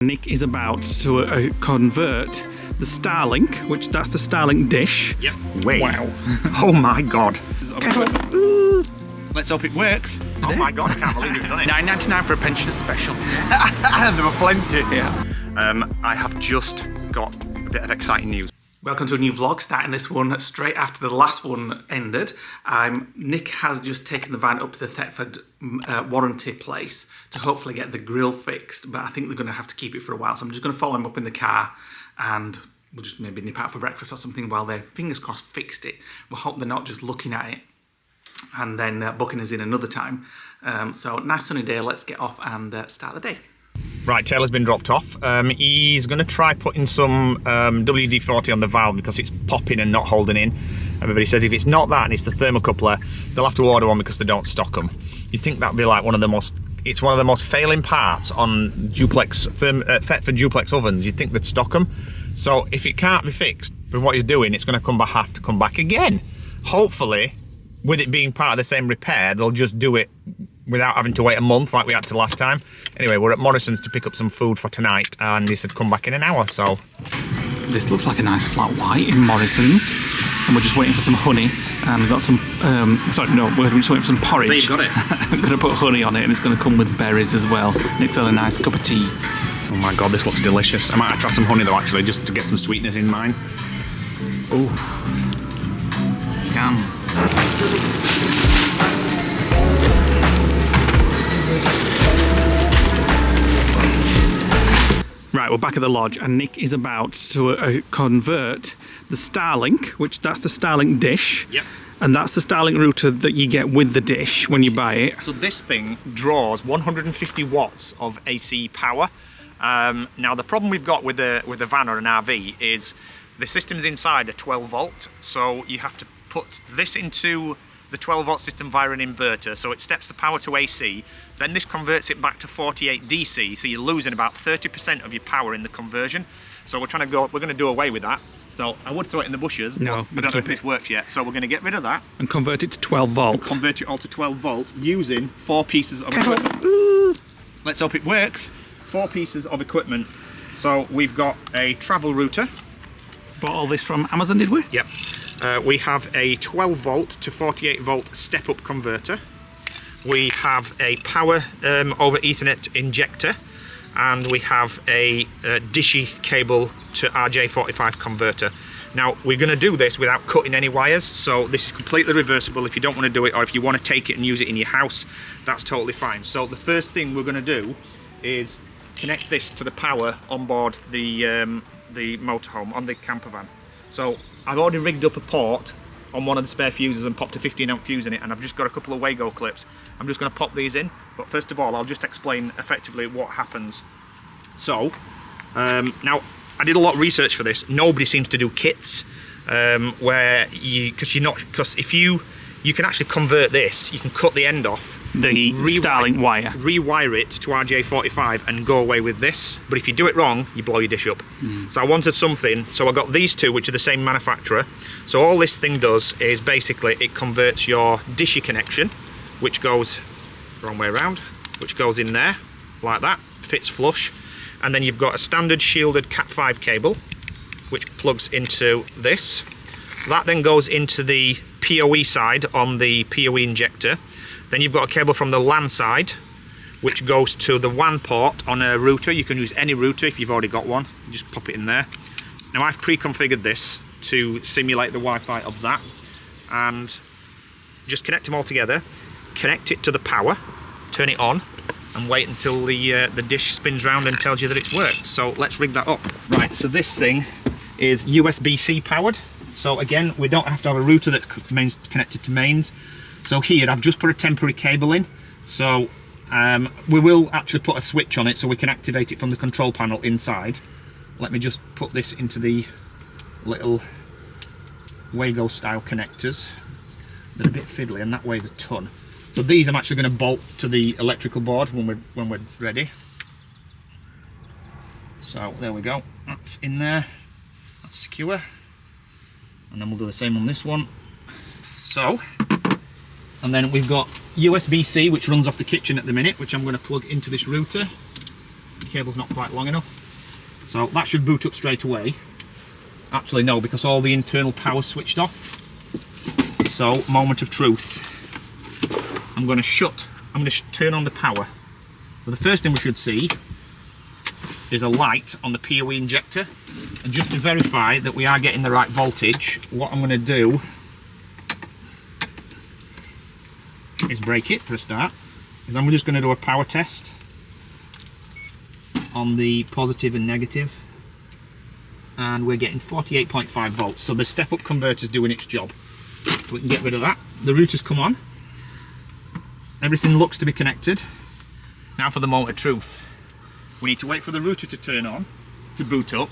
Nick is about to convert the Starlink, which that's the Starlink dish. Yep. Wait. Wow. Oh my god. Let's hope it works. Oh my god, I can't believe you've done it. $9.99 for a pensioner special. There were plenty. Yeah. I have just got a bit of exciting news. Welcome to a new vlog, starting this one straight after the last one ended. Nick has just taken the van up to the Thetford warranty place to hopefully get the grill fixed, but I think they're going to have to keep it for a while, so I'm just going to follow him up in the car and we'll just maybe nip out for breakfast or something while they, fingers crossed, fixed it. We'll hope they're not just looking at it and then booking us in another time. So nice sunny day, let's get off and start the day. Right, Taylor's been dropped off. He's going to try putting some WD-40 on the valve because it's popping and not holding in. Everybody says if it's not that and it's the thermocoupler, they'll have to order one because they don't stock them. You'd think that'd be like one of the most failing parts on Thetford duplex ovens. You'd think they'd stock them. So if it can't be fixed with what he's doing, it's going to have to come back again. Hopefully, with it being part of the same repair, they'll just do it without having to wait a month like we had to last time. Anyway, we're at Morrison's to pick up some food for tonight and he said come back in an hour, so. This looks like a nice flat white in Morrison's and we're just waiting for some honey and we've got some, we're just waiting for some porridge. So you've got it. I'm going to put honey on it and it's going to come with berries as well. Nick's had a nice cup of tea. Oh my god, this looks delicious. I might have to try some honey though actually, just to get some sweetness in mine. Oh, yum. Right, we're back at the lodge and Nick is about to convert the Starlink, which that's the Starlink dish. Yep. And that's the Starlink router that you get with the dish when you buy it. So this thing draws 150 watts of AC power. Now the problem we've got with a van or an RV is the systems inside are 12 volt, so you have to put this into the 12 volt system via an inverter, so it steps the power to AC, then this converts it back to 48 DC, so you're losing about 30% of your power in the conversion. So we're going to do away with that. So I would throw it in the bushes, no, but I don't know if this works yet, so we're going to get rid of that. And convert it to 12 volt. Convert it all to 12 volt using 4 pieces of equipment. Let's hope it works. 4 pieces of equipment. So we've got a travel router. Bought all this from Amazon, did we? Yep. We have a 12 volt to 48 volt step-up converter. We have a power over Ethernet injector, and we have a dishy cable to RJ45 converter. Now we're going to do this without cutting any wires, so this is completely reversible. If you don't want to do it, or if you want to take it and use it in your house, that's totally fine. So the first thing we're going to do is connect this to the power on board the motorhome, on the campervan. So I've already rigged up a port on one of the spare fuses and popped a 15-amp fuse in it, and I've just got a couple of Wago clips. I'm just going to pop these in, but first of all I'll just explain effectively what happens. So now I did a lot of research for this. Nobody seems to do kits because if you can actually convert this, you can cut the end off, the Starlink wire, rewire it to RJ45 and go away with this. But if you do it wrong, you blow your dish up. So I wanted something, so I got these two, which are the same manufacturer. So all this thing does is basically it converts your dishy connection, which goes wrong way around, which goes in there like that, fits flush, and then you've got a standard shielded Cat5 cable which plugs into this. That then goes into the PoE side on the PoE injector. Then you've got a cable from the LAN side which goes to the WAN port on a router. You can use any router if you've already got one. You just pop it in there. Now I've pre-configured this to simulate the Wi-Fi of that, and just connect them all together, connect it to the power, turn it on, and wait until the dish spins round and tells you that it's worked. So let's rig that up. Right, so this thing is USB-C powered. So again, we don't have to have a router that's connected to mains. So here I've just put a temporary cable in. So we will actually put a switch on it so we can activate it from the control panel inside. Let me just put this into the little Wago style connectors. They're a bit fiddly and that weighs a ton. So these I'm actually going to bolt to the electrical board when we're ready. So there we go, that's in there, that's secure, and then we'll do the same on this one. So, and then we've got USB-C which runs off the kitchen at the minute, which I'm going to plug into this router. the cable's not quite long enough. So that should boot up straight away. Actually no, because all the internal power's switched off. So, moment of truth. I'm going to turn on the power. So the first thing we should see is a light on the PoE injector. And just to verify that we are getting the right voltage, what I'm going to do is break it for a start. Is I'm just going to do a power test on the positive and negative. And we're getting 48.5 volts. So the step-up converter's doing its job. So we can get rid of that. The router's come on. Everything looks to be connected. Now for the moment of truth. We need to wait for the router to turn on, to boot up,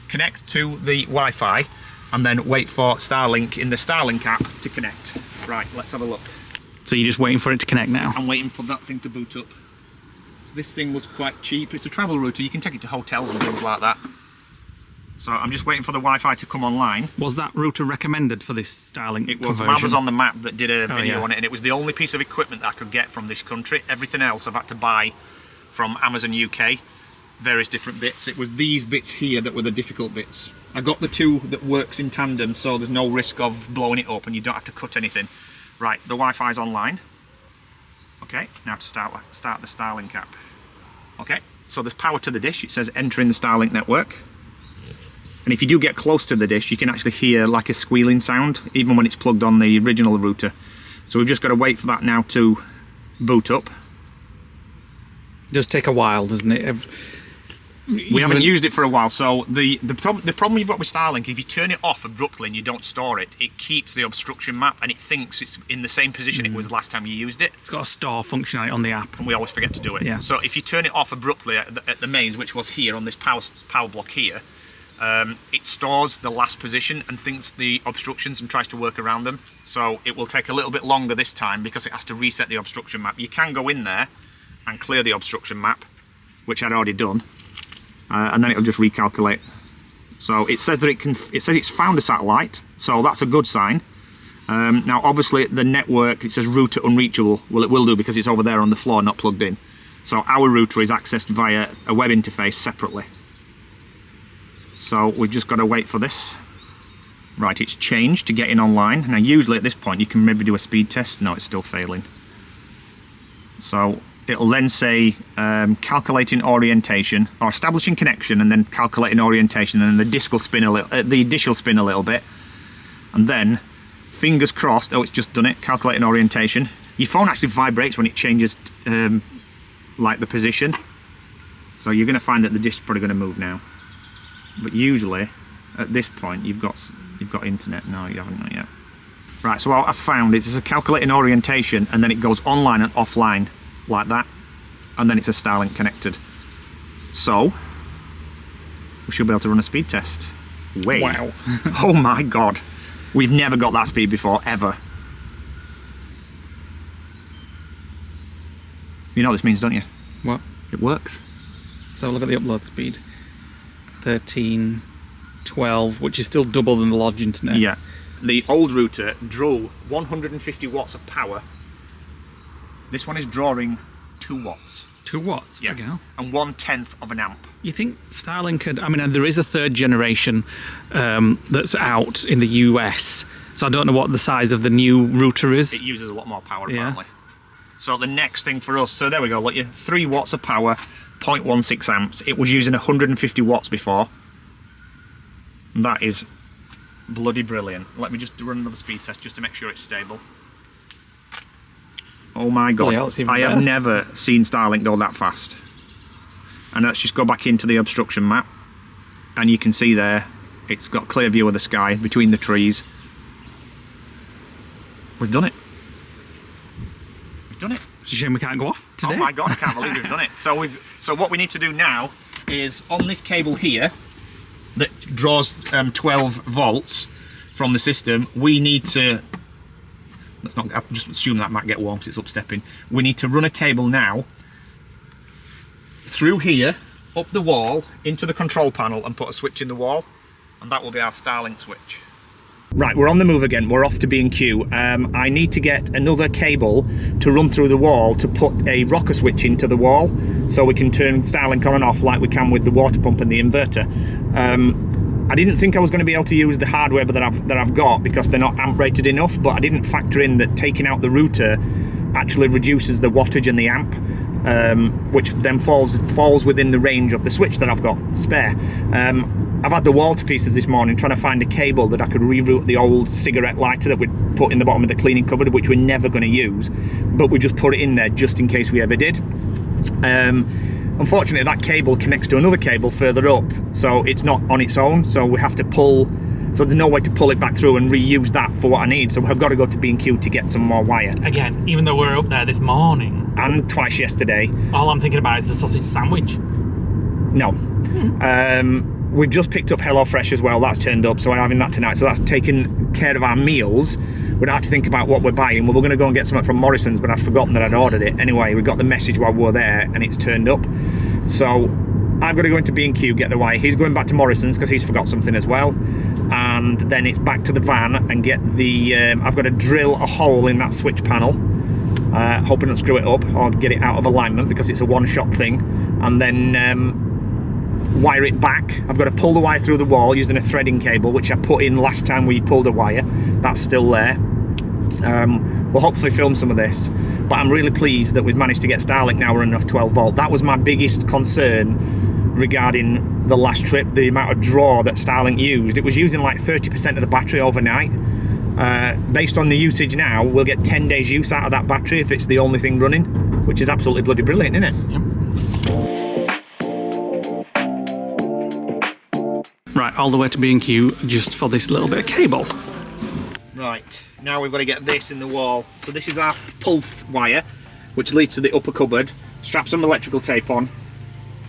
connect to the Wi-Fi, and then wait for Starlink in the Starlink app to connect. Right, let's have a look. So you're just waiting for it to connect now? I'm waiting for that thing to boot up. So this thing was quite cheap. It's a travel router. You can take it to hotels and things like that. So I'm just waiting for the Wi-Fi to come online. Was that router recommended for this Starlink It was. conversion? Mab was on the map that did a video on it, and it was the only piece of equipment that I could get from this country. Everything else I've had to buy from Amazon UK, various different bits. It was these bits here that were the difficult bits. I got the two that works in tandem, so there's no risk of blowing it up and you don't have to cut anything. Right, the Wi-Fi's online. Okay, now to start the Starlink app. Okay, so there's power to the dish. It says entering the Starlink network. And if you do get close to the dish, you can actually hear like a squealing sound, even when it's plugged on the original router. So we've just got to wait for that now to boot up. It does take a while, doesn't it? We haven't used it for a while, so the problem you've got with Starlink, if you turn it off abruptly and you don't store it, it keeps the obstruction map and it thinks it's in the same position it was last time you used it. It's got a store functionality on the app. And we always forget to do it. Yeah. So if you turn it off abruptly at the mains, which was here on this power block here, it stores the last position and thinks the obstructions and tries to work around them. So it will take a little bit longer this time because it has to reset the obstruction map. You can go in there and clear the obstruction map, which I'd already done, and then it'll just recalculate. So it says that it says it's found a satellite, so that's a good sign. Now obviously the network, it says router unreachable. Well, it will do because it's over there on the floor, not plugged in. So our router is accessed via a web interface separately. So we've just got to wait for this. Right, it's changed to getting online. Now usually at this point you can maybe do a speed test. No, it's still failing. So it'll then say calculating orientation, or establishing connection, and then calculating orientation, and then the dish will spin a little bit, and then fingers crossed. Oh, it's just done it. Calculating orientation. Your phone actually vibrates when it changes like the position. So you're going to find that the dish is probably going to move now. But usually at this point you've got internet. No, you haven't, not yet. Right, so what I've found is it's a calculating orientation, and then it goes online and offline like that, and then it's a Starlink connected. So we should be able to run a speed test. Wait. Wow. Oh my god, we've never got that speed before, ever. You know what this means, don't you? What? It works. So look at the upload speed. 13, 12, which is still double than the Lodge internet. Yeah. The old router drew 150 watts of power. This one is drawing 2 watts. 2 watts? Yeah. Okay. And 1/10 of an amp. You think Starlink could... I mean, there is a third generation that's out in the US, so I don't know what the size of the new router is. It uses a lot more power, apparently. So the next thing for us, so there we go, look, 3 watts of power, 0.16 amps. It was using 150 watts before. And that is bloody brilliant. Let me just run another speed test just to make sure it's stable. Oh my god, I have never seen Starlink go that fast. And let's just go back into the obstruction map, and you can see there it's got a clear view of the sky between the trees. We've done it. We've done it. It's a shame we can't go off today. Oh my god, I can't believe we've done it. So what we need to do now is on this cable here that draws 12 volts from the system, we need to, let's not just assume that might get warm because it's upstepping. We need to run a cable now through here, up the wall, into the control panel, and put a switch in the wall, and that will be our Starlink switch. Right, we're on the move again. We're off to B&Q. I need to get another cable to run through the wall to put a rocker switch into the wall. so we can turn Starlink on and off like we can with the water pump and the inverter. I didn't think I was going to be able to use the hardware that I've got because they're not amp rated enough, but I didn't factor in that taking out the router actually reduces the wattage and the amp, which then falls within the range of the switch that I've got spare. I've had the wall to pieces this morning trying to find a cable that I could reroute the old cigarette lighter that we'd put in the bottom of the cleaning cupboard, which we're never going to use, but we just put it in there just in case we ever did. Unfortunately, that cable connects to another cable further up, so it's not on its own, so we have to pull, so there's no way to pull it back through and reuse that for what I need, so I've got to go to B&Q to get some more wire. Again, even though we're up there this morning. And twice yesterday. All I'm thinking about is the sausage sandwich. No. We've just picked up HelloFresh as well, that's turned up, so we're having that tonight, so that's taken care of our meals. We don't have to think about what we're buying. Well, we're going to go and get something from Morrison's, but I'd forgotten that I'd ordered it. Anyway, we got the message while we were there and it's turned up. So I've got to go into B&Q, get the wire. He's going back to Morrison's because he's forgot something as well. And then it's back to the van and get the, I've got to drill a hole in that switch panel, hoping not screw it up or get it out of alignment because it's a one-shot thing. And then wire it back. I've got to pull the wire through the wall using a threading cable, which I put in last time we pulled a wire. That's still there. We'll hopefully film some of this, but I'm really pleased that we've managed to get Starlink now running off 12 volt. That was my biggest concern regarding the last trip, the amount of draw that Starlink used. It was using like 30% of the battery overnight. Based on the usage now, we'll get 10 days use out of that battery if it's the only thing running, which is absolutely bloody brilliant, isn't it? Yep. Right, all the way to B&Q just for this little bit of cable. Right, now we've got to get this in the wall. So this is our pull wire, which leads to the upper cupboard. Strap some electrical tape on,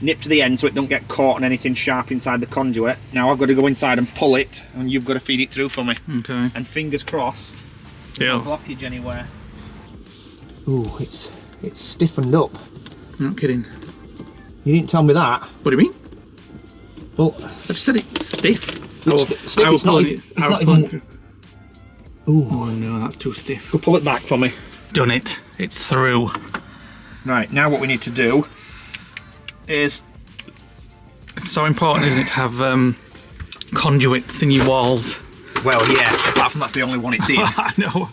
nip to the end so it don't get caught on anything sharp inside the conduit. Now I've got to go inside and pull it, and you've got to feed it through for me. Okay. And fingers crossed, no blockage anywhere. Ooh, it's stiffened up. Not kidding. You didn't tell me that. What do you mean? Well, I just said it's stiff. It's not even. Ooh. Oh no, that's too stiff. Go pull it back for me. Done it. It's through. Right, now what we need to do is... It's so important, isn't it, to have conduits in your walls? Well, yeah, apart from that's the only one it's in. I know,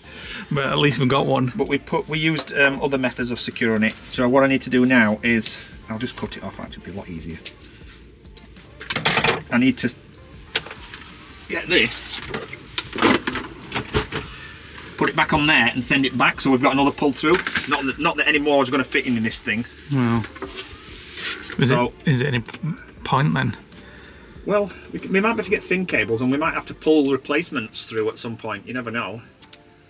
but at least we've got one. But we used other methods of securing it. So what I need to do now is... I'll just cut it off, actually, it'll be a lot easier. I need to get this, put it back on there and send it back so we've got another pull through. Not that any more is going to fit in this thing. Well, is it any point then? Well, we might have to get thin cables and we might have to pull replacements through at some point, you never know.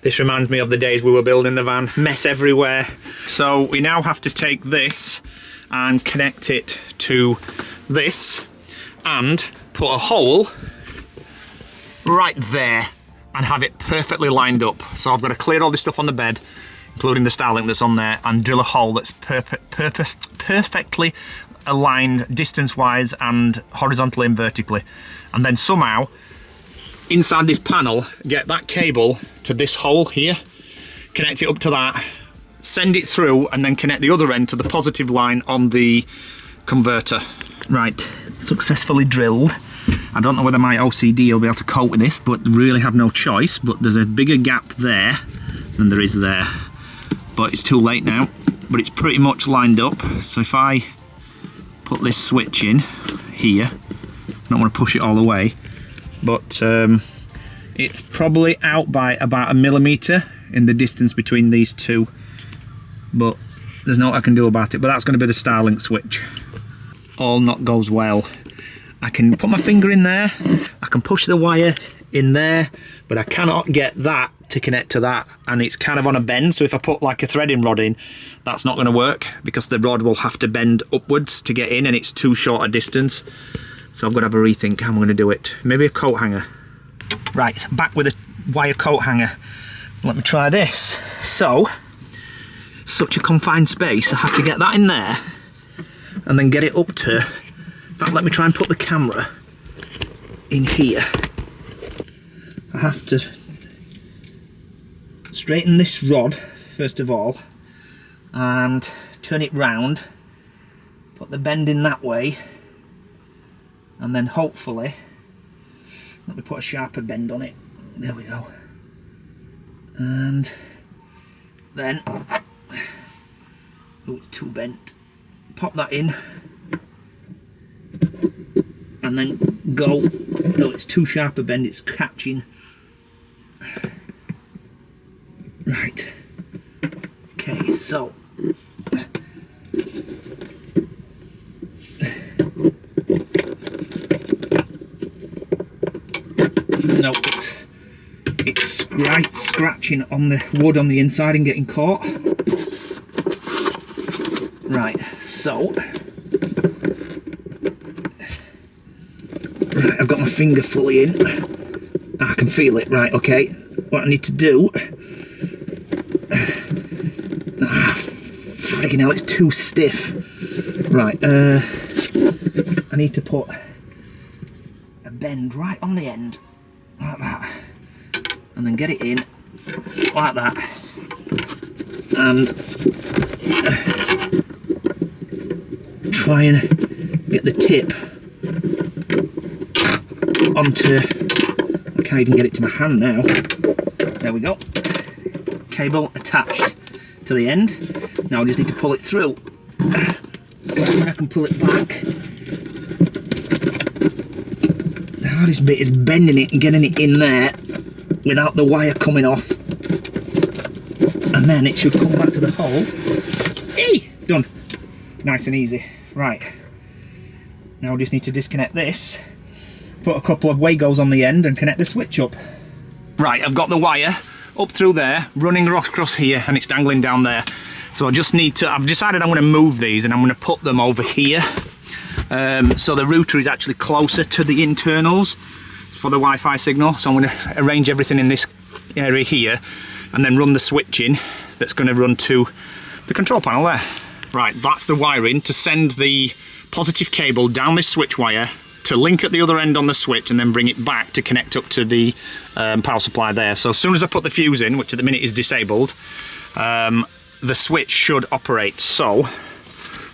This reminds me of the days we were building the van, mess everywhere. So we now have to take this and connect it to this and put a hole right there and have it perfectly lined up. So I've got to clear all this stuff on the bed, including the Starlink that's on there, and drill a hole that's perfectly aligned distance-wise and horizontally and vertically. And then somehow, inside this panel, get that cable to this hole here, connect it up to that, send it through, and then connect the other end to the positive line on the converter. Right, successfully drilled. I don't know whether my OCD will be able to cope with this, but really have no choice. But there's a bigger gap there than there is there. But it's too late now. But it's pretty much lined up. So if I put this switch in here, I don't want to push it all the way, but it's probably out by about 1 millimetre in the distance between these two. But there's no what I can do about it. But that's going to be the Starlink switch. All not goes well. I can put my finger in there, I can push the wire in there, but I cannot get that to connect to that, and it's kind of on a bend, so if I put like a threading rod in, that's not going to work because the rod will have to bend upwards to get in and it's too short a distance. So I've got to have a rethink how I'm going to do it. Maybe a coat hanger. Right, back with a wire coat hanger. Let me try this. So, such a confined space, I have to get that in there and then get it up to... In fact, let me try and put the camera in here. I have to straighten this rod first of all and turn it round the bend in that way, and then hopefully, let me put a sharper bend on it. There we go. And then, oh, it's too bent. Pop that in, and then go. No, it's too sharp a bend, it's catching. Right. Okay, so no, it's scratching on the wood on the inside and getting caught. Right, so right, I've got my finger fully in. I can feel it. Right, okay. What I need to do. Friggin' hell, it's too stiff. Right, I need to put a bend right on the end, like that, and then get it in, like that, and try and get the tip onto, I can't even get it to my hand now. There we go. Cable attached to the end. Now I just need to pull it through. So when I can pull it back. The hardest bit is bending it and getting it in there without the wire coming off. And then it should come back to the hole. Hey! Done. Nice and easy. Right. Now we just need to disconnect this, put a couple of Wagos on the end and connect the switch up. Right, I've got the wire up through there, running across here, and it's dangling down there. So I just need to, I've decided I'm going to move these and I'm going to put them over here. So the router is actually closer to the internals for the Wi-Fi signal. So I'm going to arrange everything in this area here and then run the switching that's going to run to the control panel there. Right, that's the wiring to send the positive cable down this switch wire to link at the other end on the switch and then bring it back to connect up to the power supply there. So as soon as I put the fuse in, which at the minute is disabled, the switch should operate. So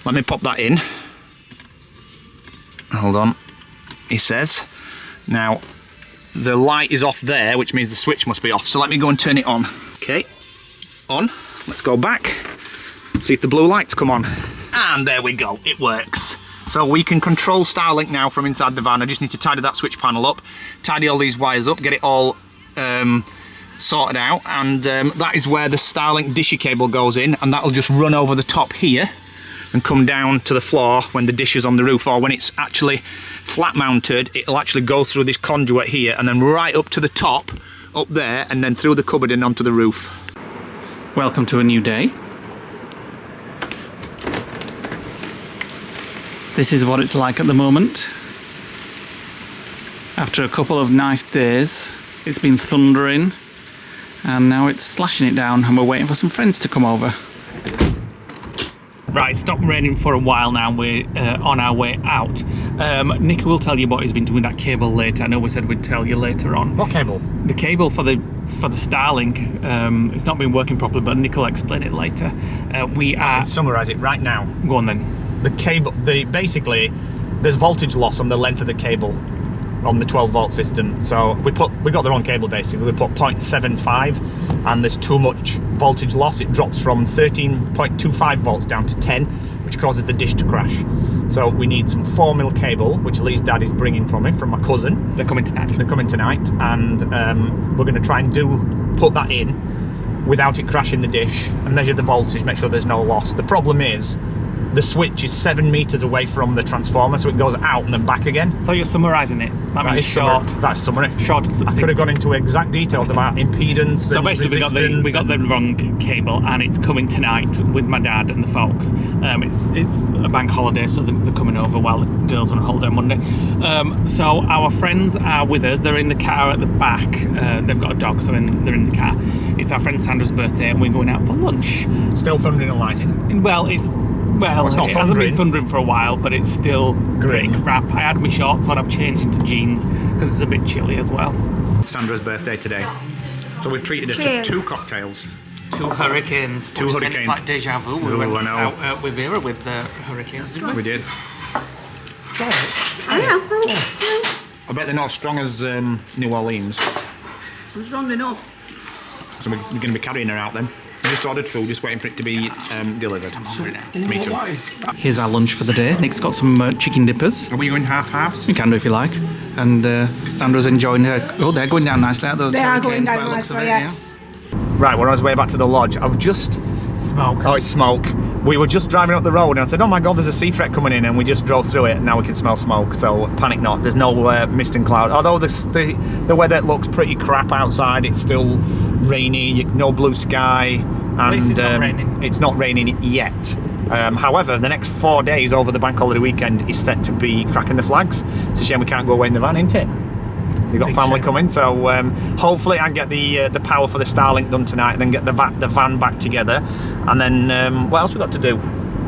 let me pop that in. Hold on, it says. Now the light is off there, which means the switch must be off. So let me go and turn it on. Okay, on. Let's go back. See if the blue lights come on. And there we go, it works. So we can control Starlink now from inside the van. I just need to tidy that switch panel up, tidy all these wires up, get it all sorted out, and that is where the Starlink dishy cable goes in, and that'll just run over the top here and come down to the floor when the dish is on the roof, or when it's actually flat mounted, it'll actually go through this conduit here and then right up to the top, up there, and then through the cupboard and onto the roof. Welcome to a new day. This is what it's like at the moment. After a couple of nice days, it's been thundering, and now it's slashing it down, and we're waiting for some friends to come over. Right, it's stopped raining for a while now. We're on our way out. Nick will tell you what he's been doing with that cable later. I know we said we'd tell you later on. What cable? The cable for the Starlink. It's not been working properly, but Nick will explain it later. We are... I can summarise it right now. Go on then. The cable, basically, there's voltage loss on the length of the cable on the 12 volt system. So we got the wrong cable basically. We put 0.75 and there's too much voltage loss. It drops from 13.25 volts down to 10, which causes the dish to crash. So we need some 4mm cable, which Lee's dad is bringing for me from my cousin. They're coming tonight. They're coming tonight, and we're going to try and put that in without it crashing the dish and measure the voltage, make sure there's no loss. The problem is, the switch is 7 meters away from the transformer, so it goes out and then back again. So you're summarising it. That means short. That's summary. Short and succinct. I could have gone into exact details about impedance. So basically, we got the wrong cable, and it's coming tonight with my dad and the folks. It's a bank holiday, so they're coming over while the girls on holiday on Monday. So our friends are with us. They're in the car at the back. They've got a dog, so they're in the car. It's our friend Sandra's birthday, and we're going out for lunch. Still thundering and lightning. Well, it hasn't been thundering for a while, but it's still pretty crap. I had my shorts on, I've changed into jeans because it's a bit chilly as well. Sandra's birthday today, so we've treated her to 2 cocktails. 2 hurricanes. Two hurricanes. It's like deja vu. We went out with Vera with the hurricanes, didn't we? We did. I bet they're not as strong as New Orleans. I'm strong enough. So we're going to be carrying her out then. We just ordered food, just waiting for it to be delivered. Me too. Here's our lunch for the day. Nick's got some chicken dippers. Are we going half-half? You can do if you like. And Sandra's enjoying her. Oh, they're going down nicely, aren't those? They are going hurricanes by down the looks of nicely, it, yes. Right, we're on our way back to the lodge. I've just... Smoke. Oh, it's smoke. We were just driving up the road and I said, oh my God, there's a sea threat coming in, and we just drove through it and now we can smell smoke, so panic not. There's no mist and cloud. Although the weather looks pretty crap outside, it's still rainy, no blue sky, and least it's not raining. It's not raining yet. However, the next 4 days over the bank holiday weekend is set to be cracking the flags. It's a shame we can't go away in the van, isn't it? We've got Big family shame. coming, so hopefully I can get the power for the Starlink done tonight, and then get the van back together. And then what else we got to do?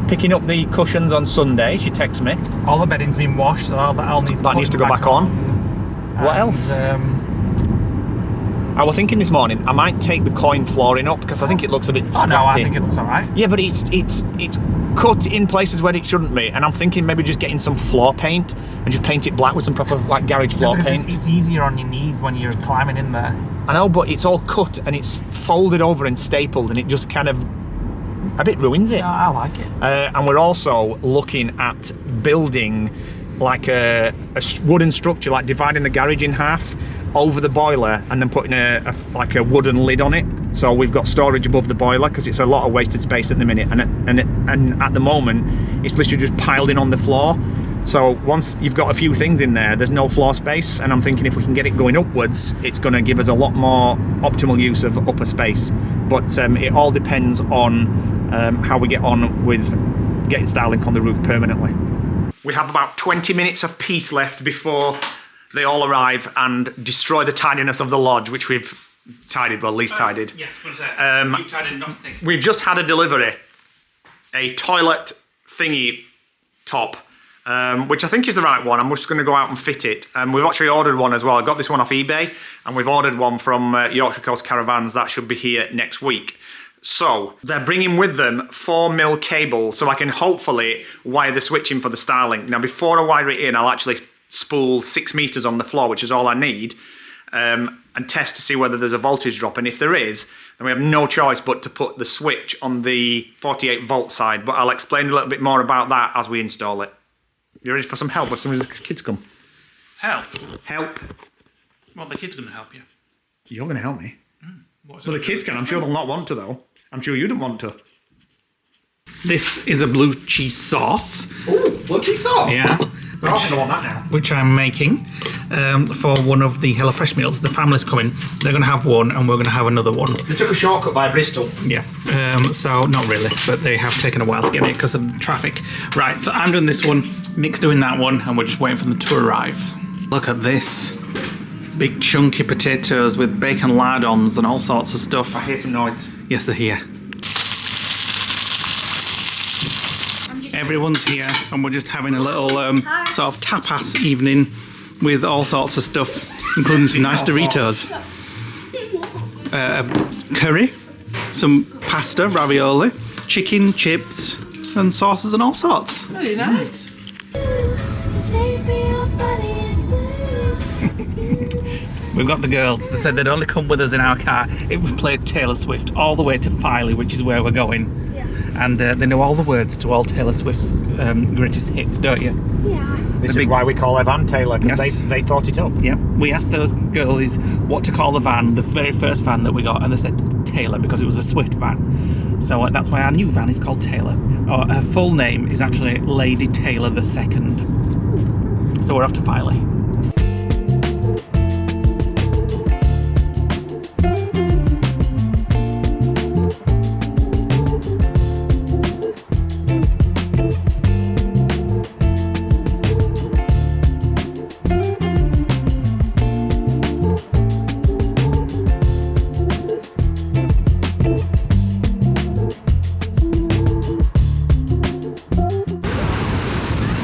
Picking up the cushions on Sunday. She texts me. All the bedding's been washed, so all needs That needs to go back on. What else? I was thinking this morning I might take the coin flooring up because I think it looks a bit scratty. Oh no, I think it looks alright. Yeah, but it's cut in places where it shouldn't be, and I'm thinking maybe just getting some floor paint and just paint it black with some proper like garage floor paint. It's easier on your knees when you're climbing in there. I know, but it's all cut and it's folded over and stapled, and it just kind of a bit ruins it. Yeah, I like it. And we're also looking at building like a wooden structure, like dividing the garage in half over the boiler and then putting a wooden lid on it, so we've got storage above the boiler, because it's a lot of wasted space at the minute, and at the moment it's literally just piled in on the floor. So once you've got a few things in there, there's no floor space, and I'm thinking if we can get it going upwards, it's going to give us a lot more optimal use of upper space. But it all depends on how we get on with getting Starlink on the roof permanently. We have about 20 minutes of peace left before they all arrive and destroy the tidiness of the lodge, which we've tidied, well, Lee's tidied. Yes, what's that? You've tidied nothing. We've just had a delivery, a toilet thingy top, which I think is the right one. I'm just going to go out and fit it. We've actually ordered one as well. I got this one off eBay, and we've ordered one from Yorkshire Coast Caravans. That should be here next week. So they're bringing with them 4mm cable, so I can hopefully wire the switch in for the Starlink. Now, before I wire it in, I'll actually spool 6 meters on the floor, which is all I need, and test to see whether there's a voltage drop. And if there is, then we have no choice but to put the switch on the 48 volt side. But I'll explain a little bit more about that as we install it. You ready for some help as soon as the kids come? Help? Help. Well, the kid's going to help you. You're going to help me? What's Well, the kids can. I'm sure they'll not want to, though. I'm sure you don't want to. This is a blue cheese sauce. Oh, blue cheese sauce? Yeah. We're all going to want that now. Which I'm making for one of the HelloFresh meals. The family's coming. They're going to have one, and we're going to have another one. They took a shortcut by Bristol. Yeah. So not really, but they have taken a while to get it because of the traffic. Right. So I'm doing this one. Nick's doing that one, and we're just waiting for them to arrive. Look at this. Big chunky potatoes with bacon lardons and all sorts of stuff. I hear some noise. Yes, they're here. Everyone's here, and we're just having a little sort of tapas evening with all sorts of stuff, including some nice Doritos, curry, some pasta, ravioli, chicken, chips, and sauces and all sorts. Very nice. We've got the girls. They said they'd only come with us in our car if we played Taylor Swift all the way to Filey, which is where we're going. Yeah. And they know all the words to all Taylor Swift's greatest hits, don't you? Yeah. This is why we call her Van Taylor, because Yes. they thought it up. Yep. We asked those girlies what to call the van, the very first van that we got, and they said Taylor because it was a Swift van. So that's why our new van is called Taylor. Her full name is actually Lady Taylor II. So we're off to Filey.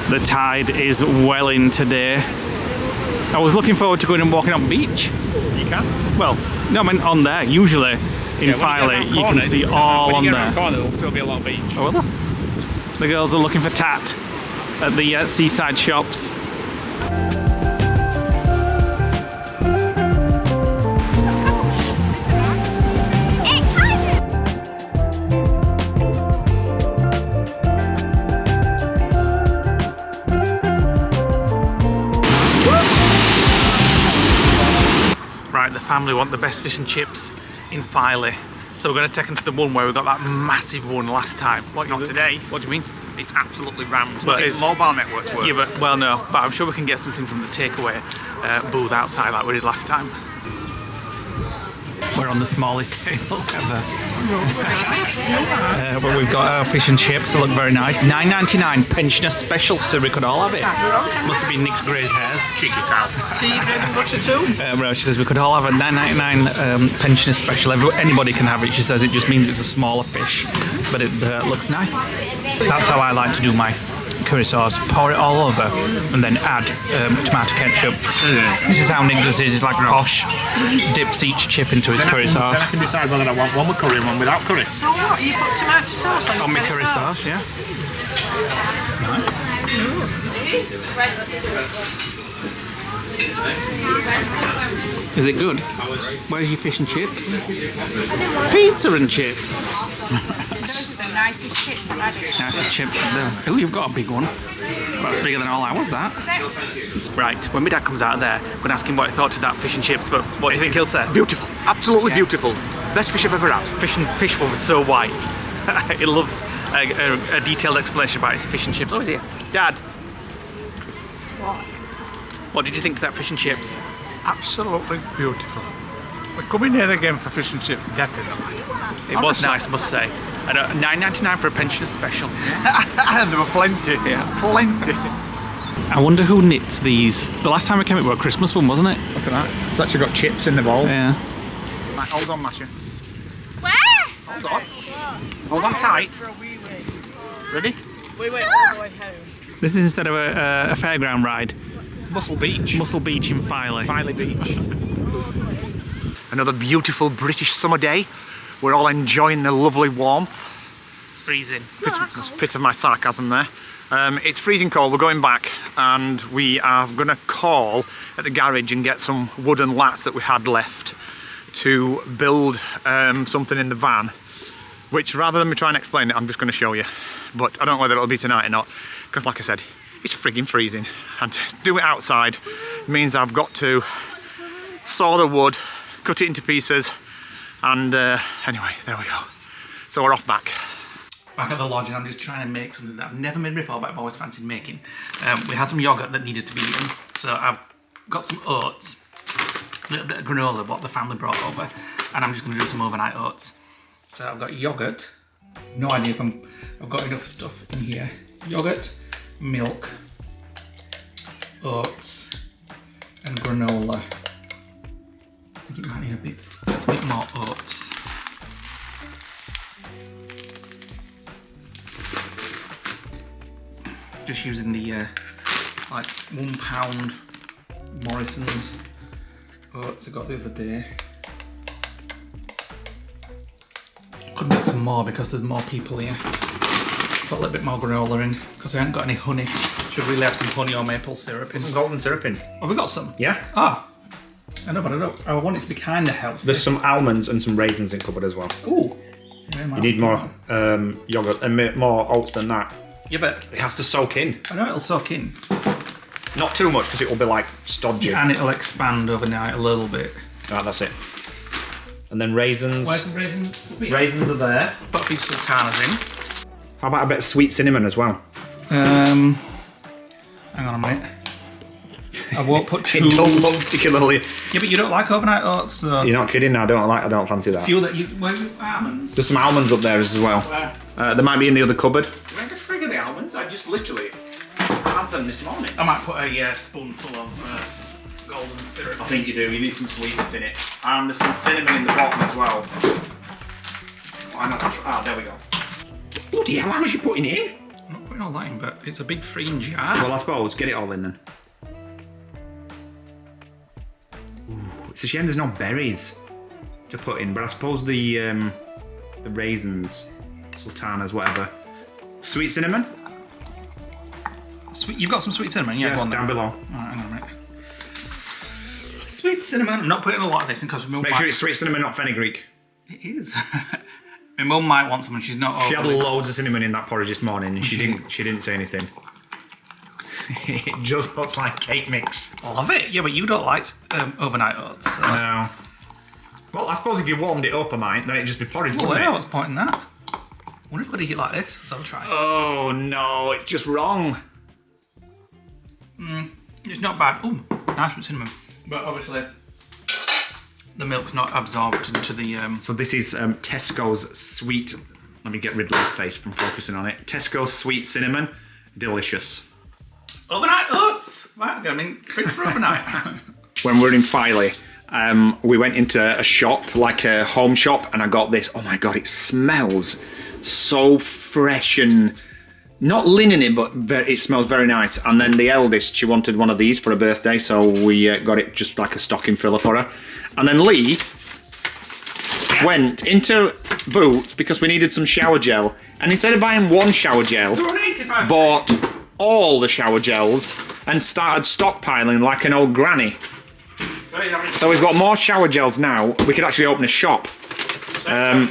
The tide is well in today. I was looking forward to going and walking on the beach. You can. Well, no, I mean on there. Usually in Filey, you can see all on there. Corner, there'll still be a lot of beach. Oh, will there? The girls are looking for tat at the seaside shops. Right, the family want the best fish and chips in Filey. So we're going to take them to the one where we got that massive one last time. What, not today? What do you mean? It's absolutely rammed. But it's mobile networks work. Yeah, but, well, no, but I'm sure we can get something from the takeaway booth outside like we did last time. We're on the smallest table ever. But we've got our fish and chips, they look very nice. $9.99 pensioner special, so we could all have it. Must have been Nick's Grey's hairs. Cheeky cow. Do you bread and butter too? Well, she says we could all have a $9.99 pensioner special. Anybody can have it. She says it just means it's a smaller fish, but it looks nice. That's how I like to do my curry sauce. Pour it all over and then add tomato ketchup. This is how Nick does his. He's like posh. Dips each chip into his curry sauce. Then I can decide whether I want one with curry and one without curry. So what? You put tomato sauce on On my curry sauce, yeah. Nice. Is it good? Where are your fish and chips? Pizza and chips. Those are the nicest chips I've had. Nice chips. Oh, you've got a big one. That's bigger than all I was, that. Right, when my dad comes out of there, I'm going to ask him what he thought of that fish and chips, but what do you think he'll say? Beautiful. Absolutely beautiful. Best fish I've ever had. Fish was so white. He loves a detailed explanation about his fish and chips. Oh, is he? Dad. What did you think to that fish and chips? Absolutely beautiful. We're coming here again for fish and chip, definitely. It was nice, must say. And $9.99 for a pensioner special. And there were plenty, plenty. I wonder who knits these. The last time we came, it was a Christmas one, wasn't it? Look at that. It's actually got chips in the bowl. Yeah. Right, hold on, Masha. Where? Hold on. Hold on tight. Ready? We went all the way home. This is instead of a fairground ride. Muscle Beach. Muscle Beach in Filey. Filey Beach. Another beautiful British summer day. We're all enjoying the lovely warmth. It's freezing. There's a bit of my sarcasm there. It's freezing cold, we're going back and we are going to call at the garage and get some wooden lats that we had left to build something in the van, which rather than me try and explain it, I'm just going to show you. But I don't know whether it'll be tonight or not, because like I said, it's frigging freezing. And to do it outside means I've got to saw the wood, cut it into pieces, and anyway, there we go. So we're off back. Back at the lodge, and I'm just trying to make something that I've never made before, but I've always fancied making. We had some yogurt that needed to be eaten, so I've got some oats, a little bit of granola, what the family brought over, and I'm just going to do some overnight oats. So I've got yogurt. No idea if I've got enough stuff in here. Yogurt, milk, oats, and granola. I think it might need a bit more oats. Just using the like £1 Morrison's oats I got the other day. Could make some more because there's more people here. Put a little bit more granola in because I haven't got any honey. Should really have some honey or maple syrup in. Some golden syrup in. Have we got some? Yeah. Ah, I know, but I want it to be kind of healthy. There's some almonds and some raisins in cupboard as well. Ooh. You need more yogurt and more oats than that. Yeah, but It has to soak in. I know it'll soak in. Not too much because it will be like stodgy. And it'll expand overnight a little bit. Right, that's it. And then raisins. Where's the raisins? Raisins are there. Put a few sultanas in. How about a bit of sweet cinnamon as well? Hang on a minute. I won't put too... It don't look particularly... Yeah, but you don't like overnight oats, so... You're not kidding, I don't fancy that. Few that you... Where are almonds? There's some almonds up there as well. Where? They might be in the other cupboard. Where the frig are the almonds? I just literally had them this morning. I might put a spoonful of golden syrup. I think you do, you need some sweetness in it. And there's some cinnamon in the bottom as well. Why not? There we go. Bloody hell, how much are you putting in? I'm not putting all that in, but it's a big freeing jar. Well, I suppose, get it all in then. Ooh, it's a shame there's no berries. to put in, but I suppose the raisins, sultanas, whatever. Sweet cinnamon? Sweet, you've got some sweet cinnamon? Yeah, Yeah, go on down then. below. Alright, hang on a minute. Sweet cinnamon. I'm not putting a lot of this in because Make sure it's sweet cinnamon, not fenugreek. It is. My mum might want some and she's not. She had overly- loads of cinnamon in that porridge this morning, and she didn't say anything. It just looks like cake mix. I love it. Yeah, but you don't like overnight oats. So. No. Well, I suppose if you warmed it up, I might. Then it'd just be porridge, Well, wouldn't yeah, it? what's the point in that? I wonder if we're gonna eat it like this. So I'll try. Oh no, it's just wrong. It's not bad. Ooh, nice with cinnamon. But obviously, the milk's not absorbed into the. So this is Tesco's sweet. Let me get rid of his face from focusing on it. Tesco's sweet cinnamon, delicious. Overnight oats. Right, I mean, fridge for overnight. When we were in Filey, we went into a shop, like a home shop, and I got this. Oh my god, it smells so fresh and not linen, but it smells very nice. And then the eldest, she wanted one of these for her birthday, so we got it just like a stocking filler for her. And then Lee went into Boots because we needed some shower gel, and instead of buying one shower gel, bought all the shower gels and started stockpiling like an old granny. So we've got more shower gels now. We could actually open a shop. And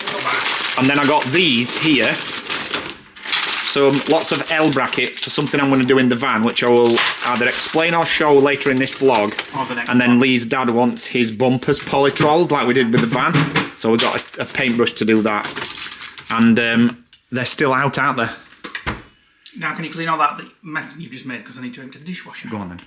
then I got these here. Some lots of L brackets for something I'm going to do in the van, which I will either explain or show later in this vlog. And then Lee's dad wants his bumpers polytrolled like we did with the van. So we've got a paintbrush to do that. And they're still out, aren't they? Now, can you clean all that mess you've just made? Because I need to empty the dishwasher. Go on then.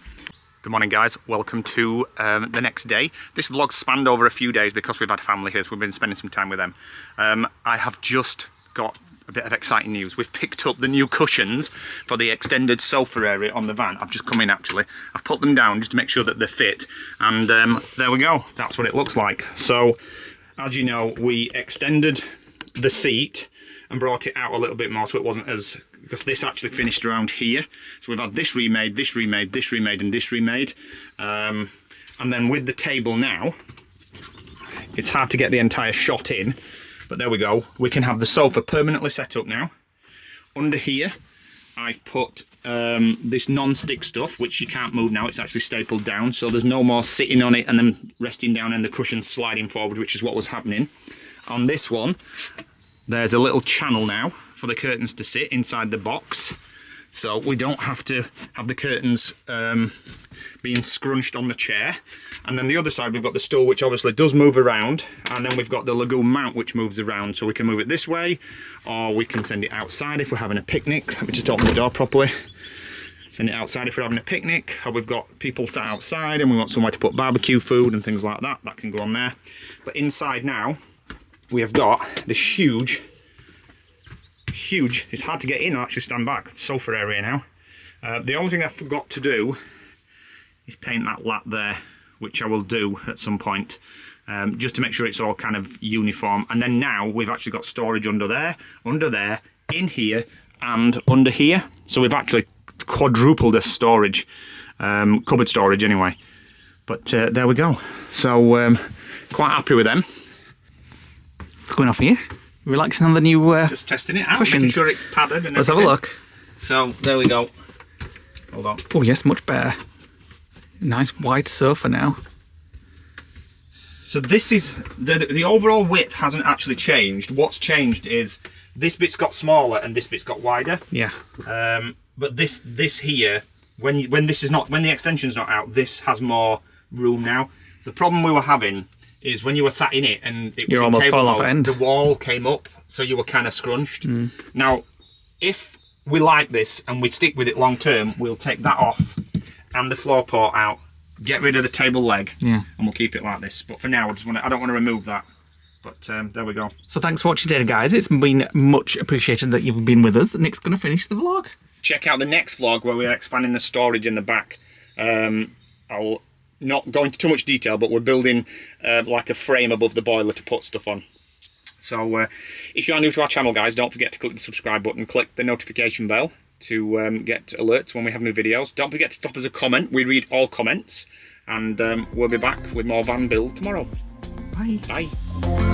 Good morning, guys. Welcome to the next day. This vlog spanned over a few days because we've had family here, so we've been spending some time with them. I have just got a bit of exciting news. We've picked up the new cushions for the extended sofa area on the van. I've just come in actually. I've put them down just to make sure that they're fit, and there we go. That's what it looks like. So, as you know, we extended the seat and brought it out a little bit more so it wasn't as, because this actually finished around here. So we've had this remade, this remade, this remade, and this remade. And then with the table now, it's hard to get the entire shot in, but there we go. We can have the sofa permanently set up now. Under here, I've put this non-stick stuff, which you can't move now. It's actually stapled down, so there's no more sitting on it and then resting down and the cushions sliding forward, which is what was happening. On this one, there's a little channel now for the curtains to sit inside the box, so we don't have to have the curtains being scrunched on the chair. And then the other side we've got the stool, which obviously does move around, and then we've got the lagoon mount which moves around, so we can move it this way or we can send it outside if we're having a picnic. Let me just open the door properly. Send it outside if we're having a picnic, or we've got people sat outside and we want somewhere to put barbecue food and things like that. That can go on there. But inside now we have got this huge, it's hard to get in or actually stand back, sofa area now. The only thing I forgot to do is paint that lap there, which I will do at some point, just to make sure it's all kind of uniform. And then now we've actually got storage under there, in here, and under here. So we've actually quadrupled the storage, cupboard storage anyway. But there we go. So quite happy with them. What's going off here? Relaxing on the new Just testing it out, cushions. making sure it's padded and Let's have a everything. look. So there we go. Hold on. Oh yes, much better. Nice wide sofa now. So this is the overall width hasn't actually changed. What's changed is this bit's got smaller and this bit's got wider. Yeah. But this here, when the extension's not out, this has more room now. So the problem we were having is when you were sat in it and it was You're in almost table falling off mode, end. the wall came up, so you were kind of scrunched. Now, if we like this and we stick with it long term, we'll take that off and the floor port out, get rid of the table leg, Yeah. and we'll keep it like this. But for now, I don't want to remove that. But there we go. So thanks for watching today, guys. It's been much appreciated that you've been with us. Nick's going to finish the vlog. Check out the next vlog where we're expanding the storage in the back. I'll not go into too much detail, but we're building like a frame above the boiler to put stuff on. So if you are new to our channel, guys, don't forget to click the subscribe button, click the notification bell to get alerts when we have new videos. Don't forget to drop us a comment. We read all comments, and we'll be back with more van build tomorrow. Bye. Bye. Bye.